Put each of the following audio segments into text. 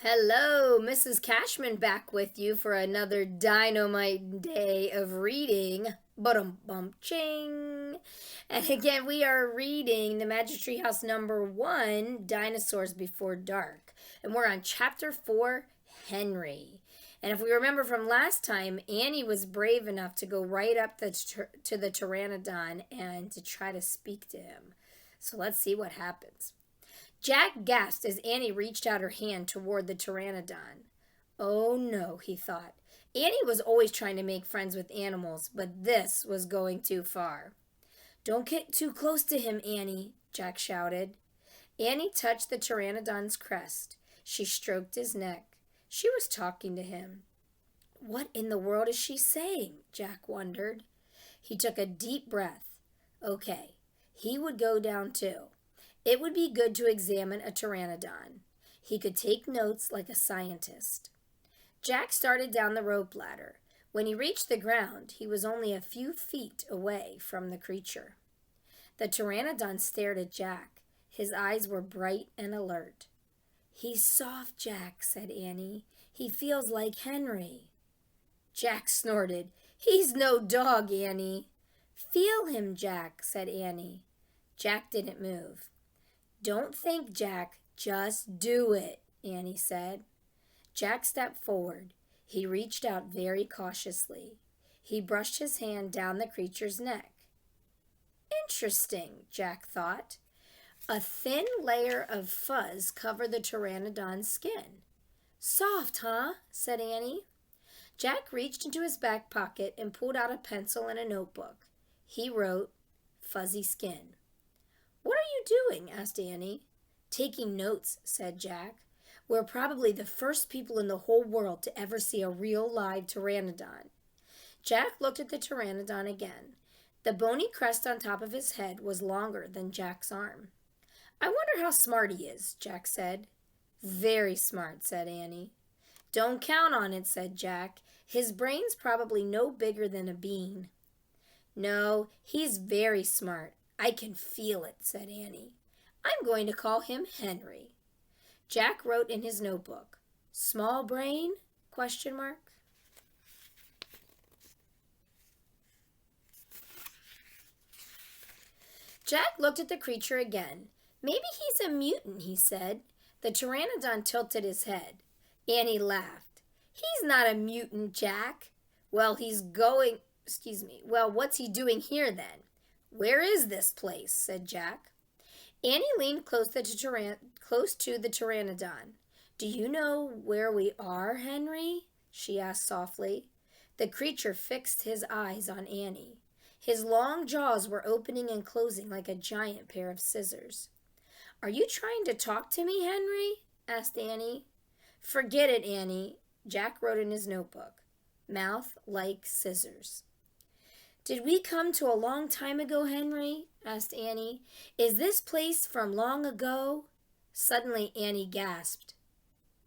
Hello, Mrs. Cashman back with you for another dynamite day of reading. Bum ching. And again, we are reading The Magic Tree House #1, Dinosaurs Before Dark. And we're on chapter 4, Henry. And if we remember from last time, Annie was brave enough to go right up to the pteranodon and to try to speak to him. So let's see what happens. Jack gasped as Annie reached out her hand toward the pteranodon. Oh no, he thought. Annie was always trying to make friends with animals, but this was going too far. Don't get too close to him, Annie, Jack shouted. Annie touched the pteranodon's crest. She stroked his neck. She was talking to him. What in the world is she saying? Jack wondered. He took a deep breath. Okay, he would go down too. It would be good to examine a pteranodon. He could take notes like a scientist. Jack started down the rope ladder. When he reached the ground, he was only a few feet away from the creature. The pteranodon stared at Jack. His eyes were bright and alert. He's soft, Jack, said Annie. He feels like Henry. Jack snorted. He's no dog, Annie. Feel him, Jack, said Annie. Jack didn't move. Don't think, Jack. Just do it, Annie said. Jack stepped forward. He reached out very cautiously. He brushed his hand down the creature's neck. Interesting, Jack thought. A thin layer of fuzz covered the pteranodon's skin. Soft, huh? Said Annie. Jack reached into his back pocket and pulled out a pencil and a notebook. He wrote, Fuzzy Skin. What are you doing? Asked Annie. Taking notes, said Jack. We're probably the first people in the whole world to ever see a real live pteranodon. Jack looked at the pteranodon again. The bony crest on top of his head was longer than Jack's arm. I wonder how smart he is, Jack said. Very smart, said Annie. Don't count on it, said Jack. His brain's probably no bigger than a bean. No, he's very smart. I can feel it, said Annie. I'm going to call him Henry. Jack wrote in his notebook, Small brain? ? Jack looked at the creature again. Maybe he's a mutant, he said. The pteranodon tilted his head. Annie laughed. He's not a mutant, Jack. Well, what's he doing here then? Where is this place? Said Jack. Annie leaned close to the pteranodon. Do you know where we are, Henry? She asked softly. The creature fixed his eyes on Annie. His long jaws were opening and closing like a giant pair of scissors. Are you trying to talk to me, Henry? Asked Annie. Forget it, Annie, Jack wrote in his notebook. Mouth like scissors. Did we come to a long time ago, Henry? Asked Annie. Is this place from long ago? Suddenly Annie gasped.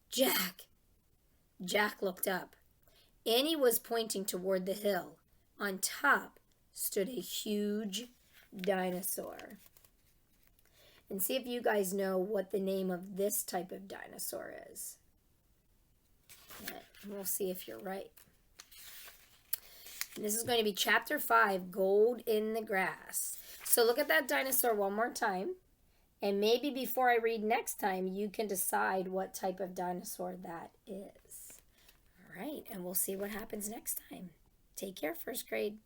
Jack! Jack looked up. Annie was pointing toward the hill. On top stood a huge dinosaur. And see if you guys know what the name of this type of dinosaur is. And we'll see if you're right. And this is going to be Chapter 5, Gold in the Grass. So look at that dinosaur one more time. And maybe before I read next time, you can decide what type of dinosaur that is. All right, and we'll see what happens next time. Take care, first grade.